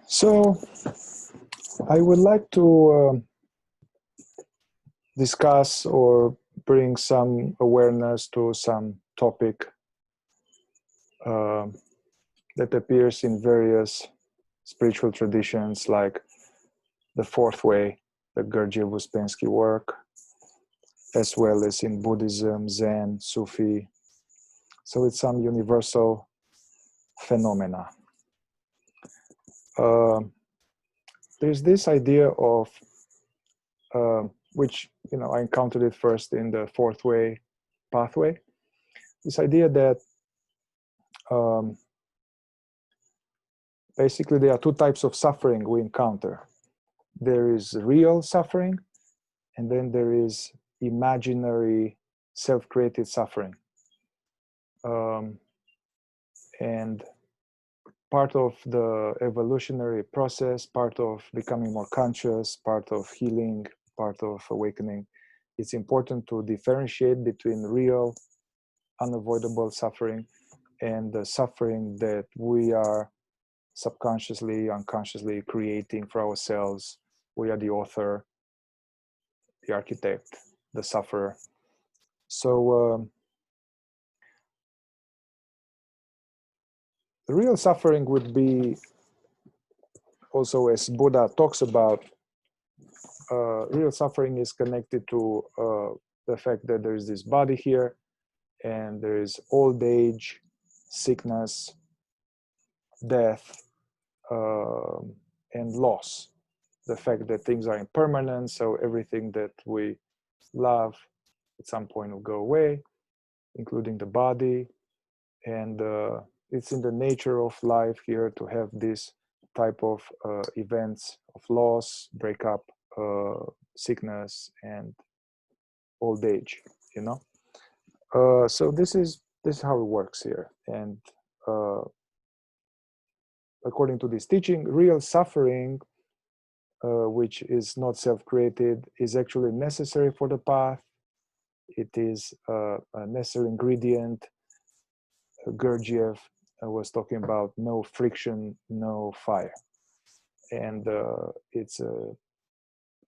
So I would like to discuss or bring some awareness to some topic that appears in various spiritual traditions like the Fourth Way, the Gurdjieff Uspensky work, as well as in Buddhism, Zen, Sufi. So it's some universal phenomena. There's this idea of, which I encountered it first in the Fourth Way pathway, this idea that basically there are two types of suffering we encounter. There is real suffering, and then there is imaginary self-created suffering. And part of the evolutionary process, part of becoming more conscious, part of healing, part of awakening, it's important to differentiate between real, unavoidable suffering and the suffering that we are subconsciously, unconsciously creating for ourselves. We are the author, the architect, the sufferer. So the real suffering would be also, as Buddha talks about, real suffering is connected to the fact that there is this body here, and there is old age, sickness, death, and loss. The fact that things are impermanent, so everything that we love at some point will go away, including the body. And it's in the nature of life here to have this type of events of loss, breakup, sickness, and old age, So this is how it works here. And according to this teaching, real suffering, which is not self-created, is actually necessary for the path. It is a necessary ingredient. Gurdjieff was talking about no friction, no fire. And it's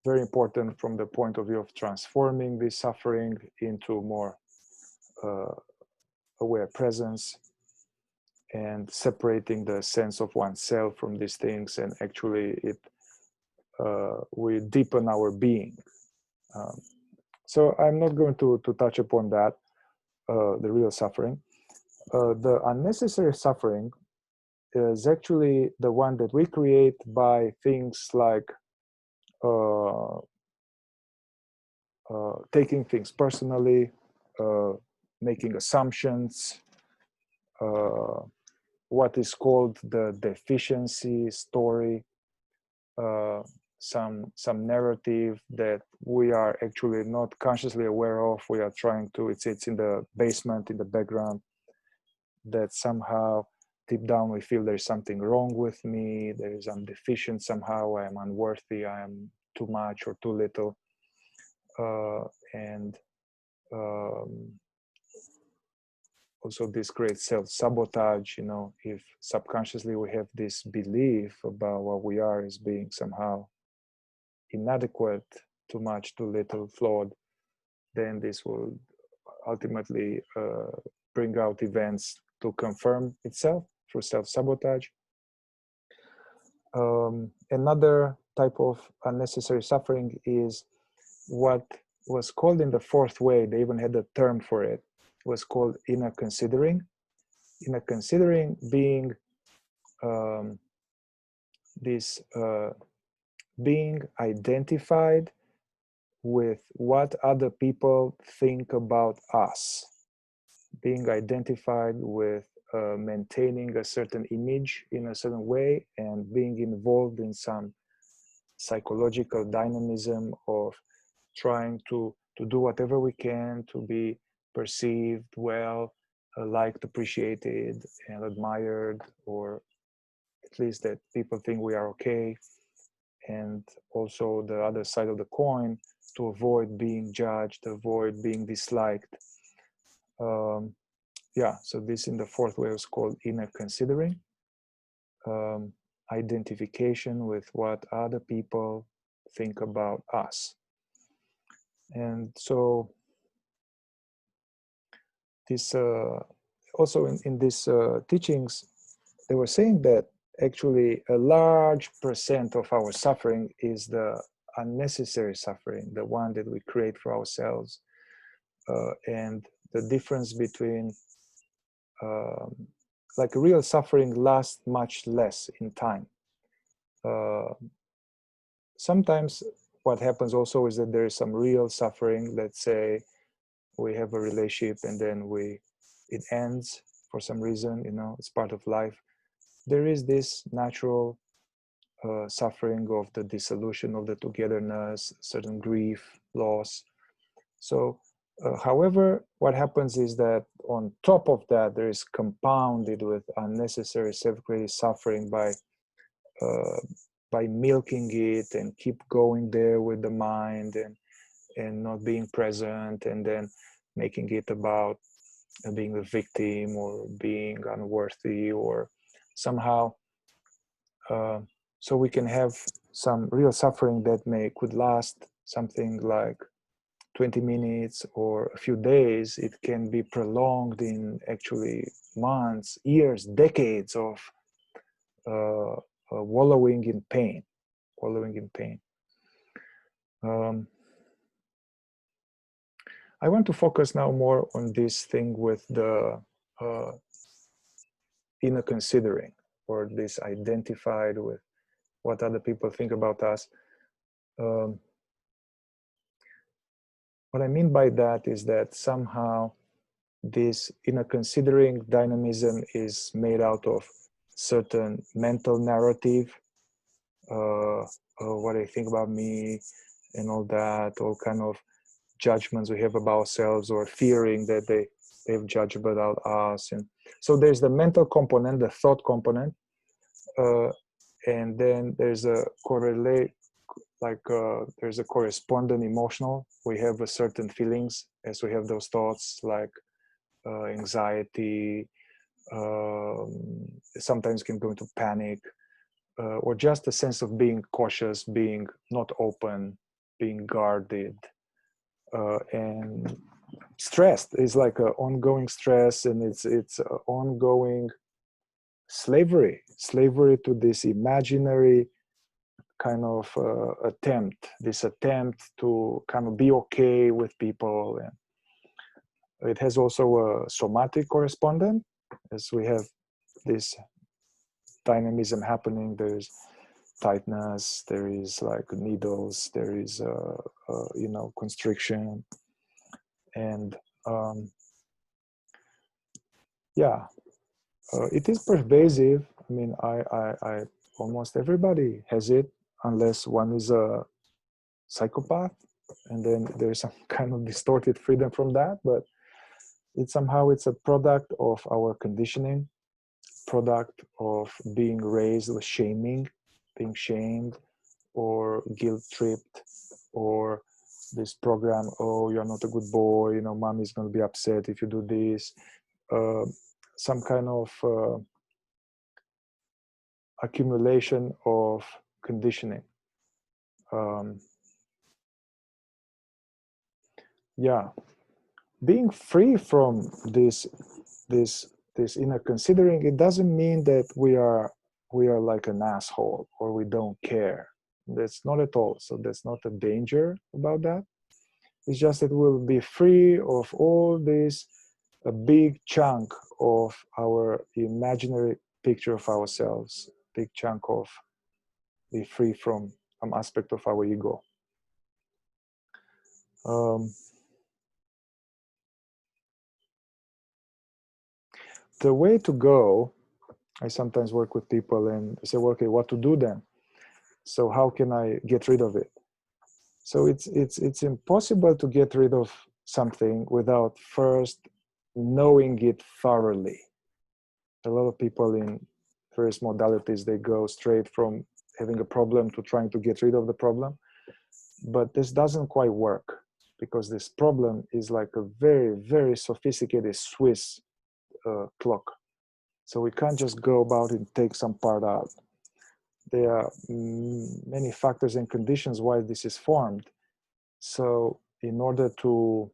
very important from the point of view of transforming this suffering into more aware presence and separating the sense of oneself from these things. And actually we deepen our being. So I'm not going to touch upon that, the real suffering. The unnecessary suffering is actually the one that we create by things like taking things personally, making assumptions, what is called the deficiency story, some narrative that we are actually not consciously aware of. We are trying to, it's in the basement, in the background, that somehow deep down we feel there's something wrong with me, I'm deficient somehow, I am unworthy, I am too much or too little. Also this creates self-sabotage, if subconsciously we have this belief about what we are as being somehow inadequate, too much, too little, flawed, then this will ultimately bring out events to confirm itself through self-sabotage. Another type of unnecessary suffering is what was called in the Fourth Way, they even had a term for it, was called inner considering. Inner considering being being identified with what other people think about us, being identified with maintaining a certain image in a certain way, and being involved in some psychological dynamism of trying to do whatever we can to be perceived well, liked, appreciated, and admired, or at least that people think we are okay. And also the other side of the coin, to avoid being judged, avoid being disliked. So this in the Fourth Way is called inner considering. identification with what other people think about us. And so this also in these teachings, they were saying that actually a large percent of our suffering is the unnecessary suffering, the one that we create for ourselves. And the difference between like real suffering lasts much less in time. Sometimes what happens also is that there is some real suffering. Let's say we have a relationship and then it ends for some reason, you know, it's part of life. There is this natural suffering of the dissolution of the togetherness, certain grief, loss. So however, what happens is that on top of that, there is compounded with unnecessary self-created suffering by milking it and keep going there with the mind and not being present, and then making it about being a victim or being unworthy or somehow. So we can have some real suffering that could last something like 20 minutes or a few days. It can be prolonged in actually months, years, decades of wallowing in pain. I want to focus now more on this thing with the inner considering, or this identified with what other people think about us. What I mean by that is that somehow this inner considering dynamism is made out of certain mental narrative, what they think about me and all that, all kind of judgments we have about ourselves, or fearing that they've judged about us. And so there's the mental component, the thought component, and then there's a there's a corresponding emotional. We have a certain feelings as we have those thoughts, like anxiety, sometimes can go into panic, or just a sense of being cautious, being not open, being guarded, and stressed is like an ongoing stress, and it's ongoing slavery to this imaginary kind of this attempt to kind of be okay with people. And it has also a somatic correspondent, as we have this dynamism happening. There's tightness, there is like needles, there is constriction, and it is pervasive. I mean, I almost everybody has it, unless one is a psychopath, and then there's some kind of distorted freedom from that. But it's a product of our conditioning, product of being raised with shaming, being shamed or guilt tripped, or this program, oh, you're not a good boy, you know, mommy's going to be upset if you do this. Some kind of accumulation of conditioning. Being free from this inner considering, it doesn't mean that we are like an asshole or we don't care. That's not at all. So that's not a danger about that. It's just that we'll be free of all this, a big chunk of our imaginary picture of ourselves, big chunk of be free from some aspect of our ego. The way to go, I sometimes work with people and say, well, okay, what to do then? So how can I get rid of it? So it's impossible to get rid of something without first knowing it thoroughly. A lot of people in various modalities, they go straight from having a problem to trying to get rid of the problem. But this doesn't quite work, because this problem is like a very, very sophisticated Swiss clock. So we can't just go about and take some part out. there are many factors and conditions why this is formed. So in order to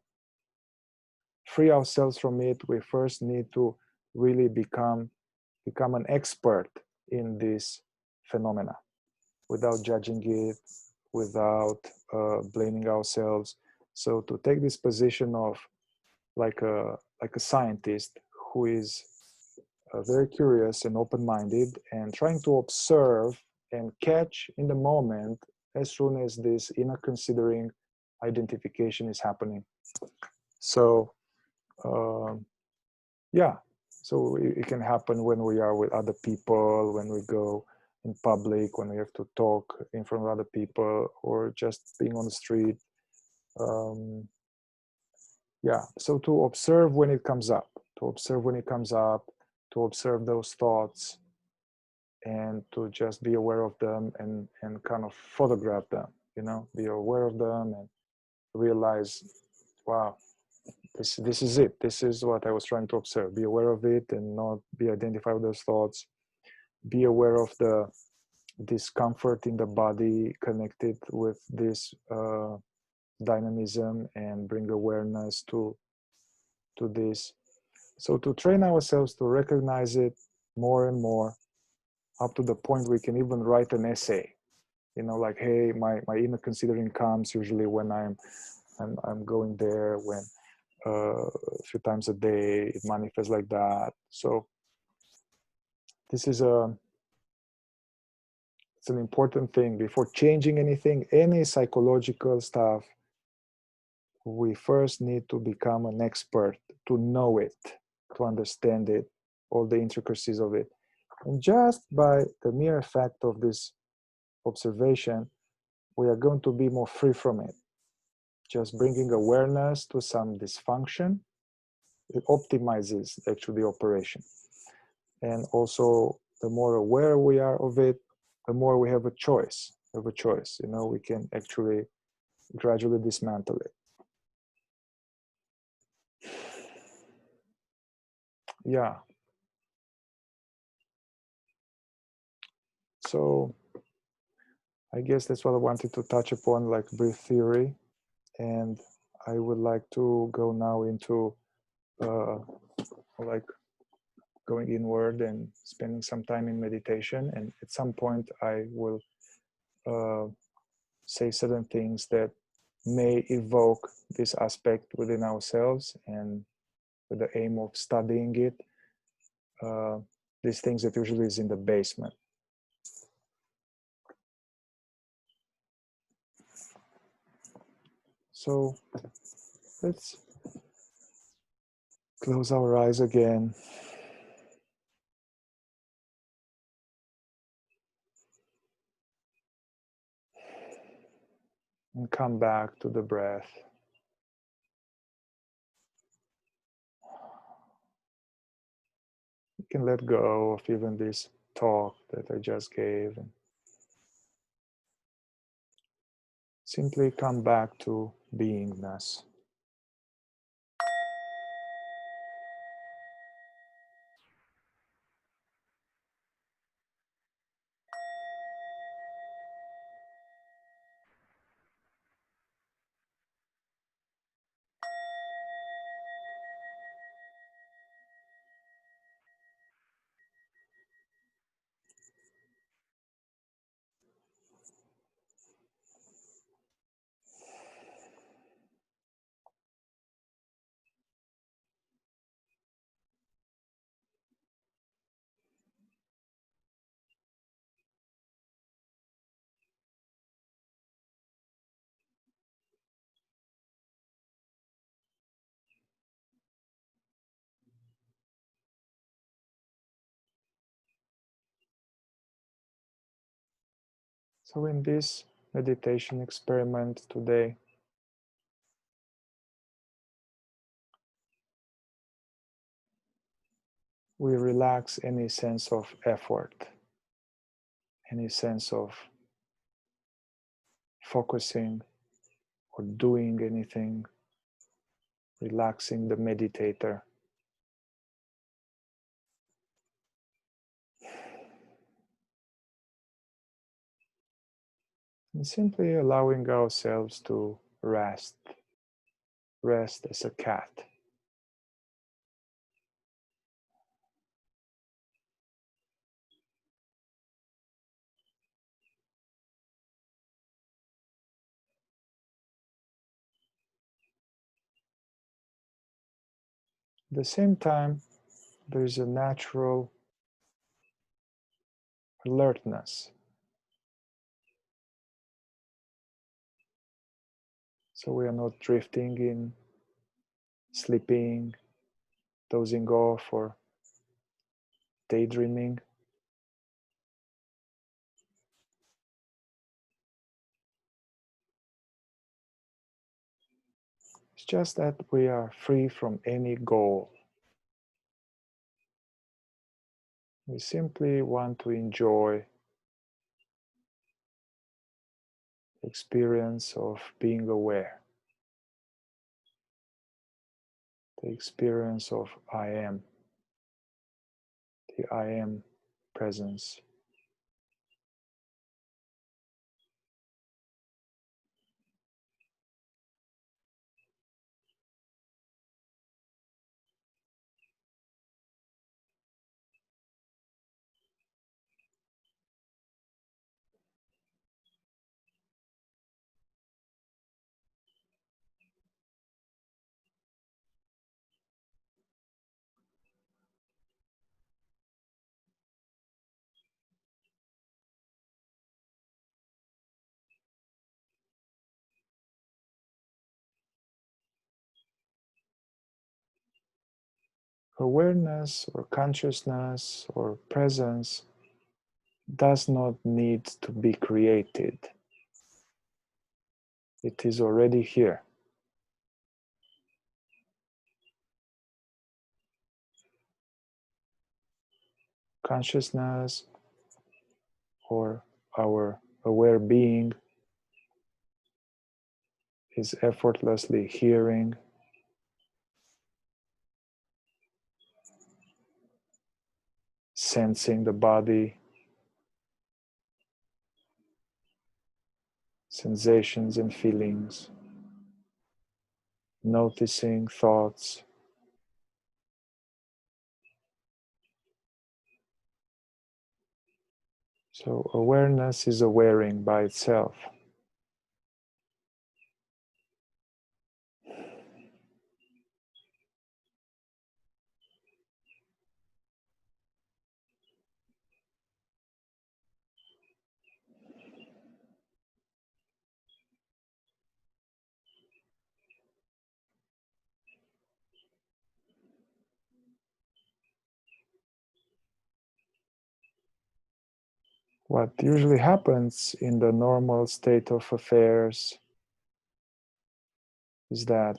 free ourselves from it, we first need to really become an expert in this phenomena without judging it, without blaming ourselves. So to take this position of like a scientist who is very curious and open-minded and trying to observe and catch in the moment as soon as this inner considering identification is happening. So yeah, so it can happen when we are with other people, when we go in public, when we have to talk in front of other people, or just being on the street. Yeah, so to observe when it comes up, to observe those thoughts, and to just be aware of them and kind of photograph them, you know, be aware of them and realize, wow, this is it. This is what I was trying to observe. Be aware of it and not be identified with those thoughts. Be aware of the discomfort in the body connected with this dynamism, and bring awareness to this. So to train ourselves to recognize it more and more, up to the point we can even write an essay, you know, like, hey, my inner considering comes usually when I'm going there, when a few times a day it manifests like that. So this is it's an important thing. Before changing anything, any psychological stuff, we first need to become an expert, to know it, to understand it, all the intricacies of it. And just by the mere fact of this observation, we are going to be more free from it. Just bringing awareness to some dysfunction, it optimizes actually the operation. And also, the more aware we are of it, the more we have a choice. You know, we can actually gradually dismantle it. Yeah. So I guess that's what I wanted to touch upon, like brief theory. And I would like to go now into like going inward and spending some time in meditation. And at some point I will say certain things that may evoke this aspect within ourselves, and with the aim of studying it. These things that usually is in the basement. So let's close our eyes again. And come back to the breath. You can let go of even this talk that I just gave, and simply come back to beingness. So in this meditation experiment today, we relax any sense of effort, any sense of focusing or doing anything, relaxing the meditator. And simply allowing ourselves to rest as a cat. At the same time, there is a natural alertness. So we are not drifting in, sleeping, dozing off, or daydreaming. It's just that we are free from any goal. We simply want to enjoy the experience of being aware, the experience of I am, the I am presence. Awareness or consciousness or presence does not need to be created. It is already here. Consciousness or our aware being is effortlessly hearing, sensing the body, sensations and feelings, noticing thoughts. So awareness is awareing by itself. What usually happens in the normal state of affairs is that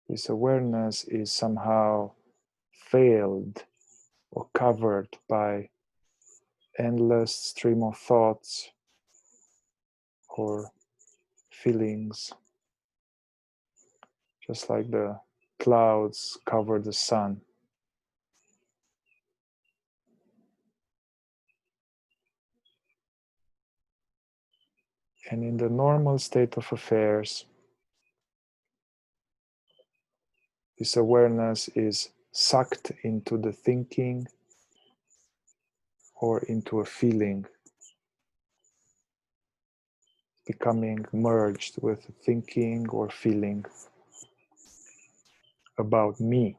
this awareness is somehow veiled or covered by endless stream of thoughts or feelings, just like the clouds cover the sun. And in the normal state of affairs, this awareness is sucked into the thinking or into a feeling, becoming merged with thinking or feeling about me.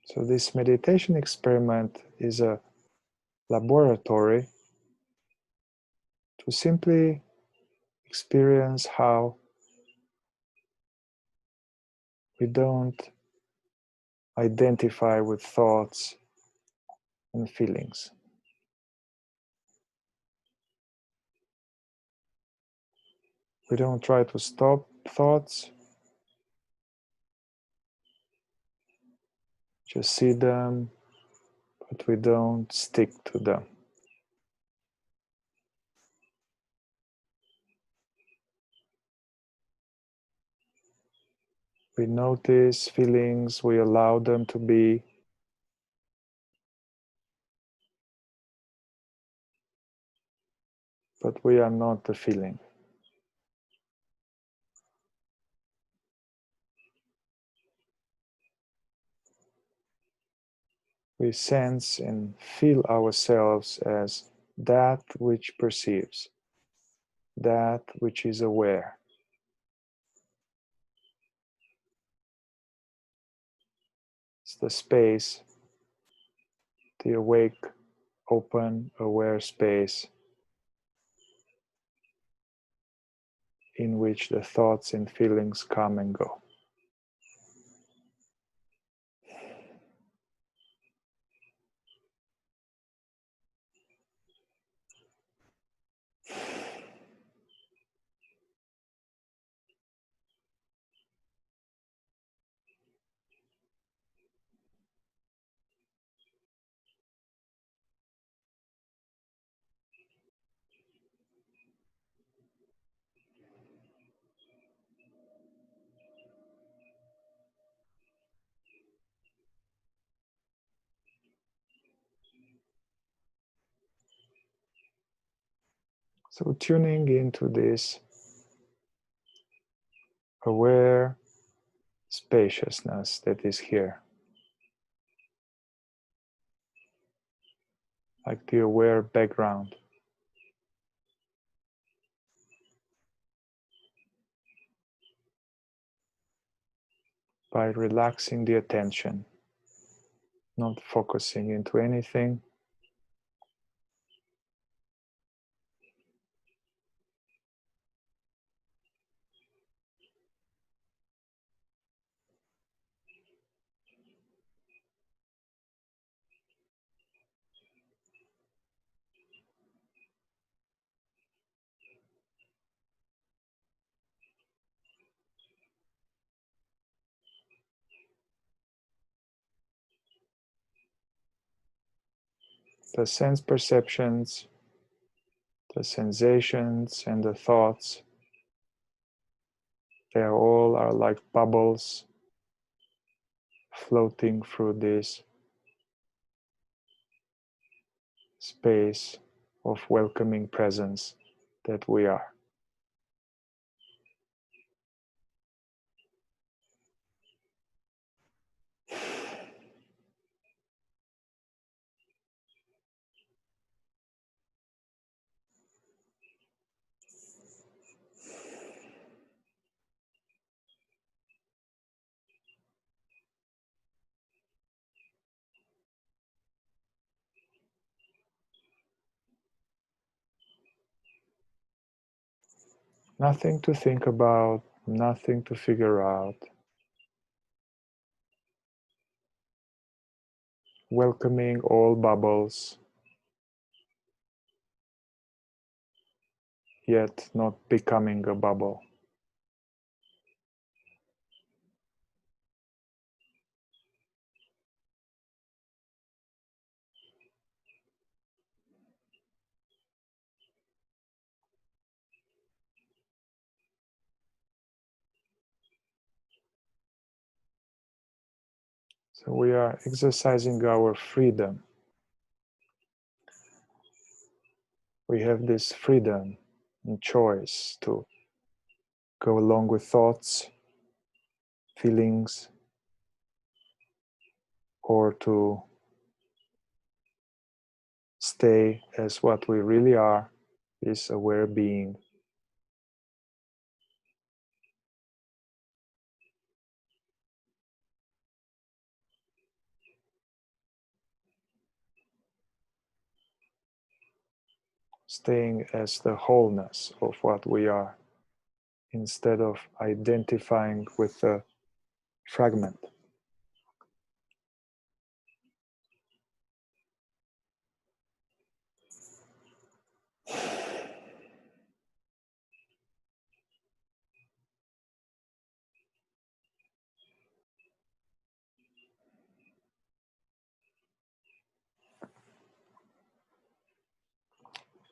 So this meditation experiment is a laboratory to simply experience how we don't identify with thoughts and feelings. We don't try to stop thoughts, just see them, but we don't stick to them. We notice feelings, we allow them to be. But we are not the feeling. We sense and feel ourselves as that which perceives, that which is aware. It's the space, the awake, open, aware space in which the thoughts and feelings come and go. So tuning into this aware spaciousness that is here, like the aware background. By relaxing the attention, not focusing into anything, the sense perceptions, the sensations and the thoughts, they all are like bubbles floating through this space of welcoming presence that we are. Nothing to think about, nothing to figure out. Welcoming all bubbles, yet not becoming a bubble. So we are exercising our freedom. We have this freedom and choice to go along with thoughts, feelings, or to stay as what we really are, this aware being. Staying as the wholeness of what we are, instead of identifying with a fragment.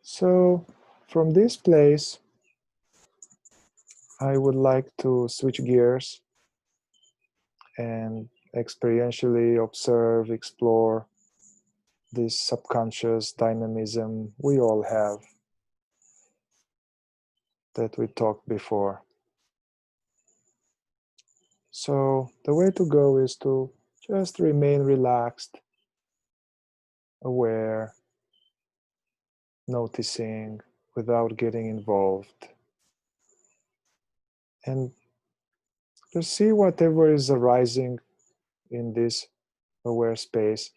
So from this place, I would like to switch gears and experientially observe, explore this subconscious dynamism we all have that we talked before. So the way to go is to just remain relaxed, aware, noticing without getting involved. And just see whatever is arising in this aware space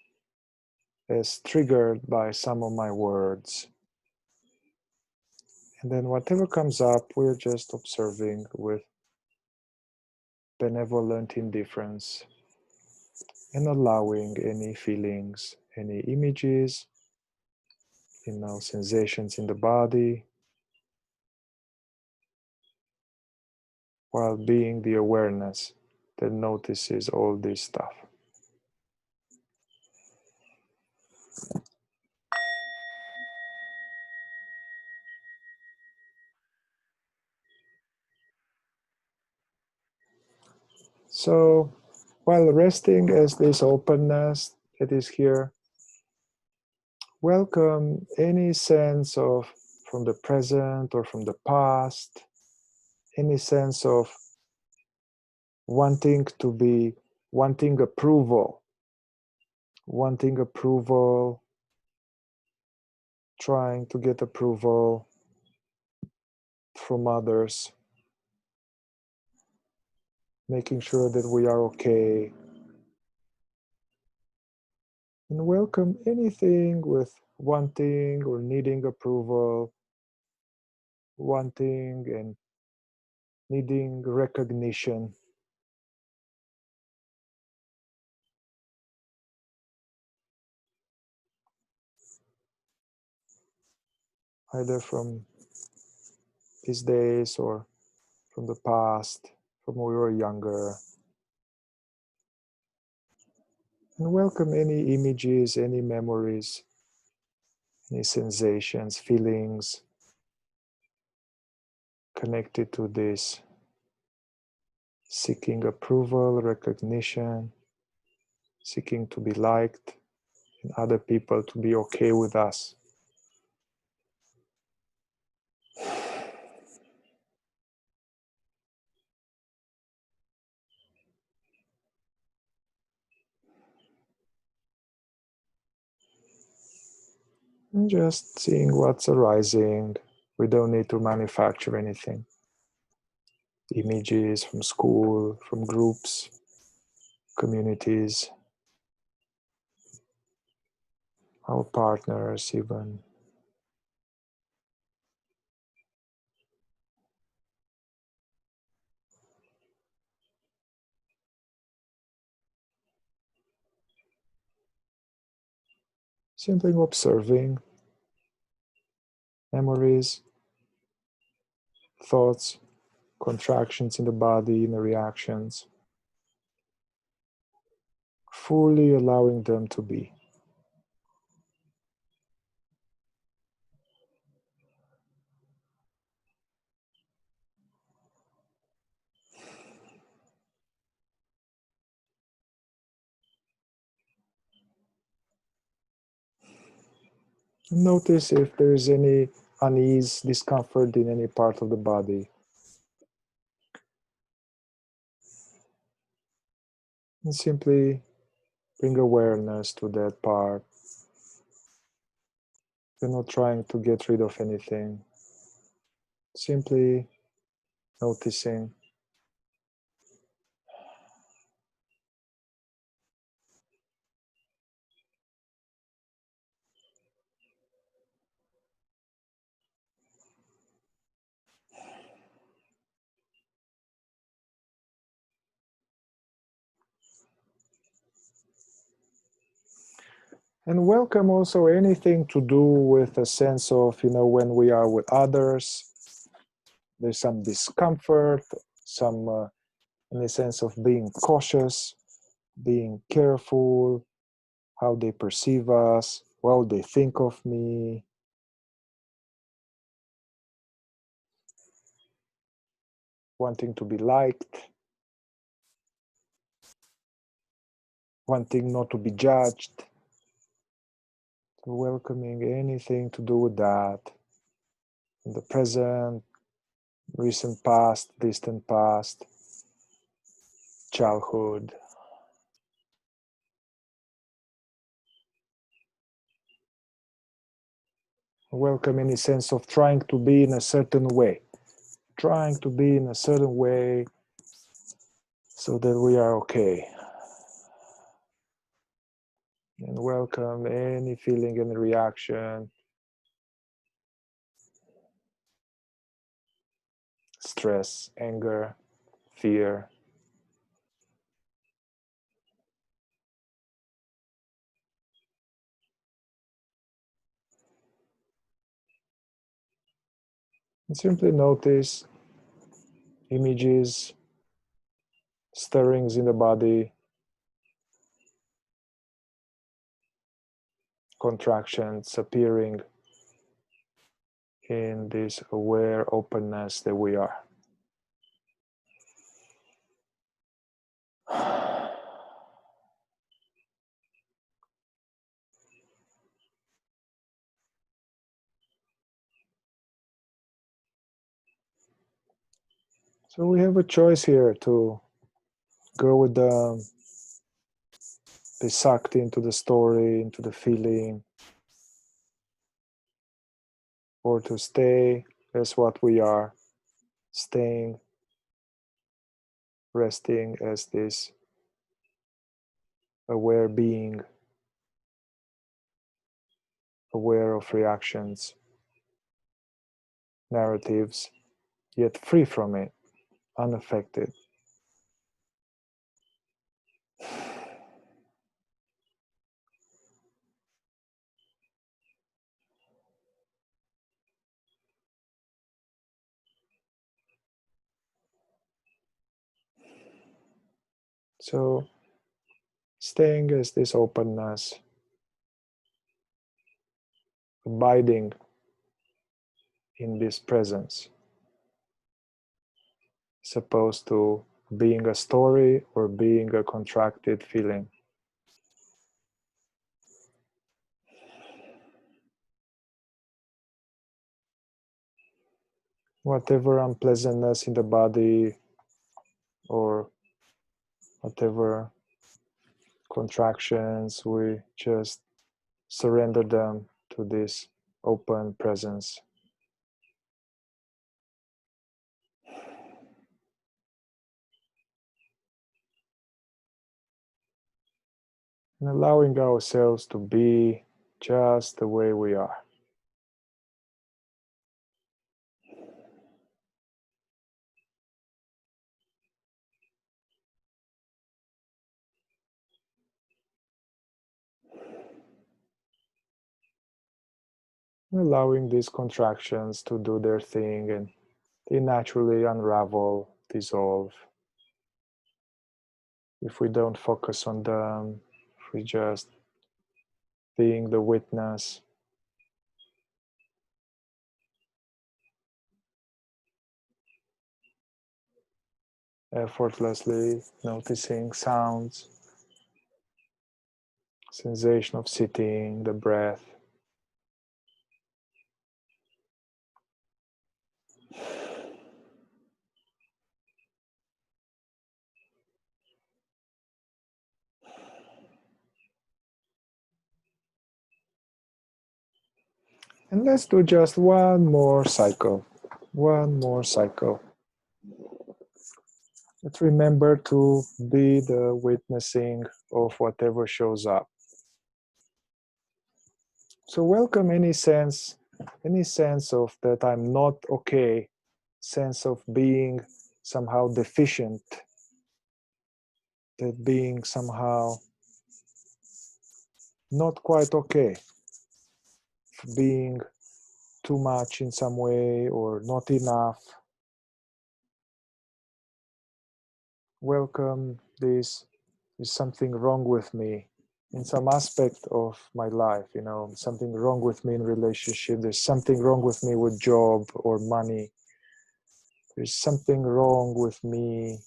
as triggered by some of my words. And then whatever comes up, we're just observing with benevolent indifference and allowing any feelings, any images, sensations in the body, while being the awareness that notices all this stuff. So, while resting as this openness that is here, welcome any sense of from the present or from the past, any sense of wanting approval, trying to get approval from others, making sure that we are okay. And welcome anything with wanting or needing approval, wanting and needing recognition. Either from these days or from the past, from when we were younger. And welcome any images, any memories, any sensations, feelings connected to this, seeking approval, recognition, seeking to be liked, and other people to be okay with us. And just seeing what's arising. We don't need to manufacture anything. Images from school, from groups, communities, our partners even. Simply observing memories, thoughts, contractions in the body, in the reactions, fully allowing them to be. Notice if there is any unease, discomfort in any part of the body. And simply bring awareness to that part. You're not trying to get rid of anything. Simply noticing. And welcome also anything to do with a sense of, when we are with others, there's some discomfort, some in the sense of being cautious, being careful, how they perceive us, what they think of me. Wanting to be liked. wanting not to be judged, welcoming anything to do with that, in the present, recent past, distant past, childhood. Welcome any sense of trying to be in a certain way, trying to be in a certain way so that we are okay. And welcome any feeling and reaction, stress, anger, fear. And simply notice images, stirrings in the body, contractions appearing in this aware openness that we are. So we have a choice here to go with be sucked into the story, into the feeling, or to stay as what we are, staying, resting as this aware being, aware of reactions, narratives, yet free from it, unaffected. So, staying as this openness, abiding in this presence, as opposed to being a story or being a contracted feeling. Whatever unpleasantness in the body or whatever contractions, we just surrender them to this open presence. And allowing ourselves to be just the way we are. Allowing these contractions to do their thing, and they naturally unravel, dissolve. If we don't focus on them, if we just being the witness, effortlessly noticing sounds, sensation of sitting, the breath. And let's do just one more cycle. One more cycle. Let's remember to be the witnessing of whatever shows up. So welcome any sense of that I'm not okay, sense of being somehow deficient, that being somehow not quite okay, being too much in some way or not enough. Welcome this, is something wrong with me in some aspect of my life, something wrong with me in relationship, there's something wrong with me with job or money, there's something wrong with me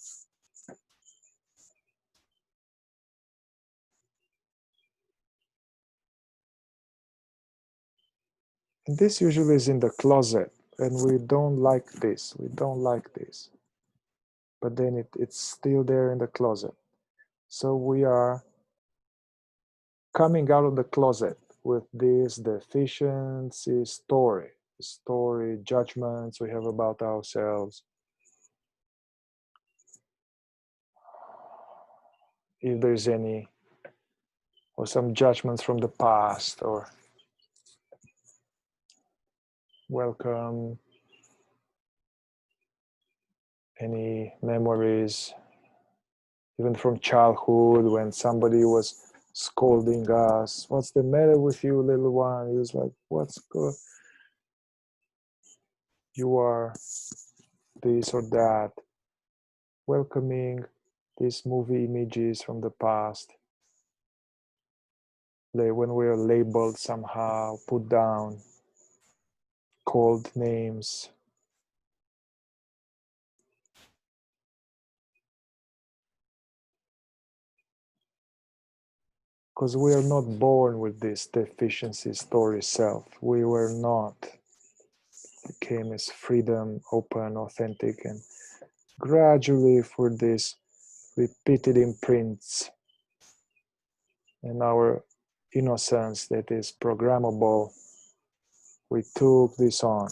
And this usually is in the closet, and we don't like this. We don't like this. But then it's still there in the closet. So we are coming out of the closet with this deficiency story, judgments we have about ourselves. If there's any, or some judgments from the past, or welcome any memories, even from childhood when somebody was scolding us. What's the matter with you, little one? He was like, what's good? You are this or that. Welcoming these movie images from the past. When we are labeled somehow, put down, called names. Because we are not born with this deficiency story self. We were not. It came as freedom, open, authentic, and gradually for this repeated imprints and our innocence that is programmable, we took this on.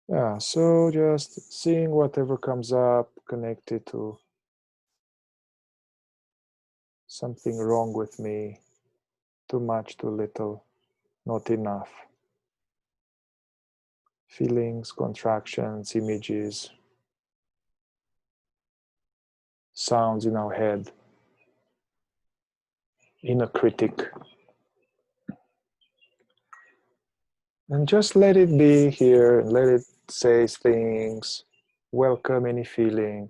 Yeah, so just seeing whatever comes up connected to something wrong with me, too much, too little, not enough. Feelings, contractions, images, sounds in our head, inner critic. And just let it be here, and let it say things, welcome any feeling.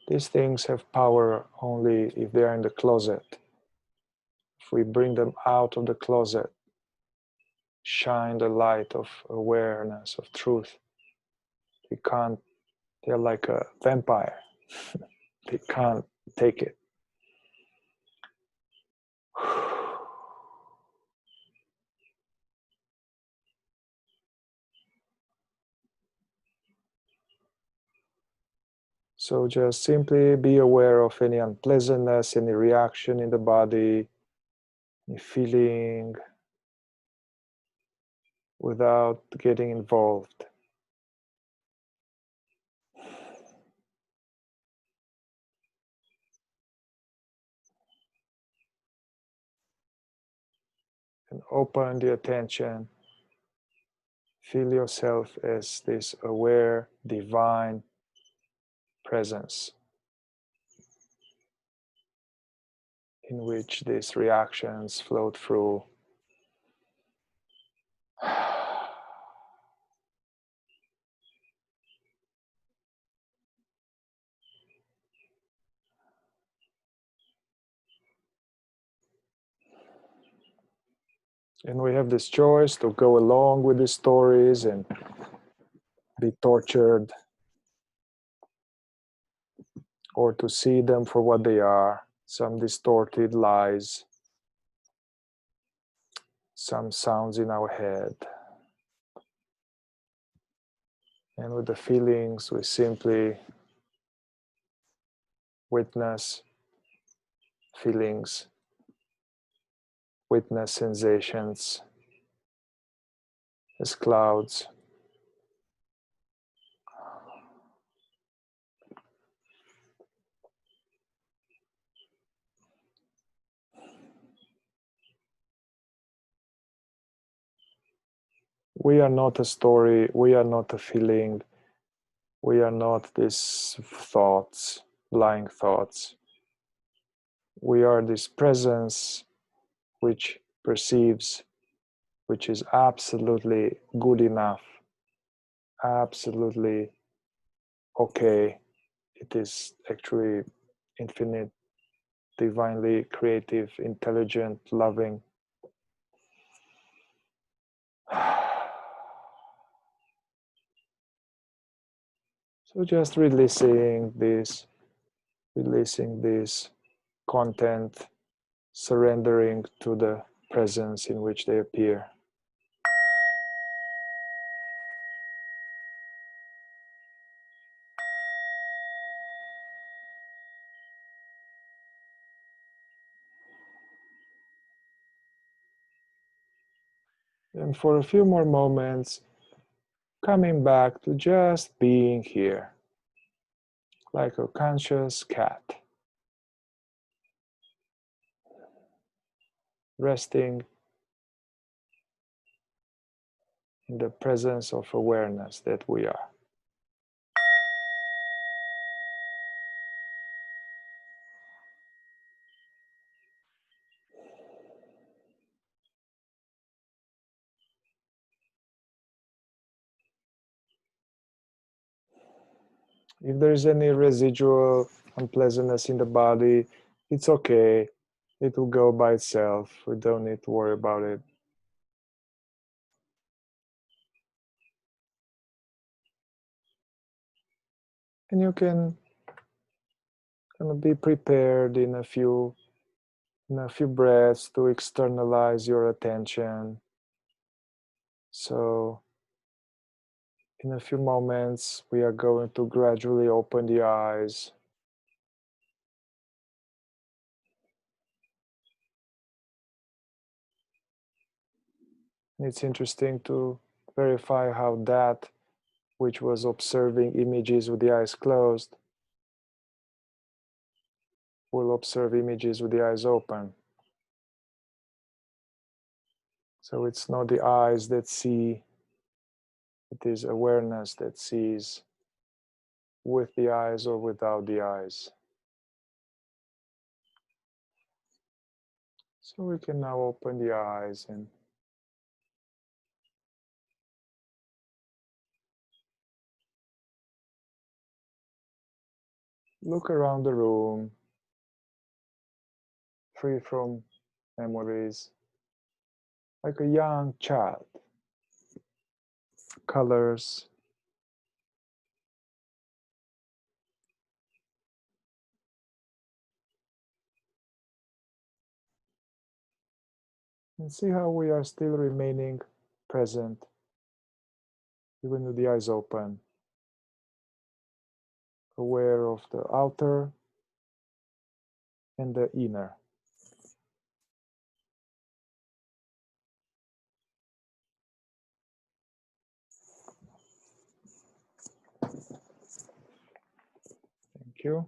These things have power only if they are in the closet. If we bring them out of the closet, shine the light of awareness, of truth, they can't, they're like a vampire. They can't take it. So just simply be aware of any unpleasantness, any reaction in the body, any feeling, without getting involved. And open the attention. Feel yourself as this aware, divine presence in which these reactions flow through. And we have this choice to go along with the stories and be tortured, or to see them for what they are, some distorted lies, some sounds in our head. And with the feelings, we simply witness feelings, witness sensations as clouds. We are not a story, we are not a feeling, we are not these thoughts, blind thoughts. We are this presence which perceives, which is absolutely good enough, absolutely okay. It is actually infinite, divinely creative, intelligent, loving. So just releasing this content, surrendering to the presence in which they appear. And for a few more moments, coming back to just being here, like a conscious cat, resting in the presence of awareness that we are. If there's any residual unpleasantness in the body, it's okay. It will go by itself. We don't need to worry about it. And you can kind of be prepared in a few breaths to externalize your attention. So in a few moments, we are going to gradually open the eyes. It's interesting to verify how that which was observing images with the eyes closed will observe images with the eyes open. So it's not the eyes that see, it is awareness that sees with the eyes or without the eyes. So we can now open the eyes and look around the room, free from memories, like a young child. Colors, and see how we are still remaining present, even with the eyes open, aware of the outer and the inner. Thank you.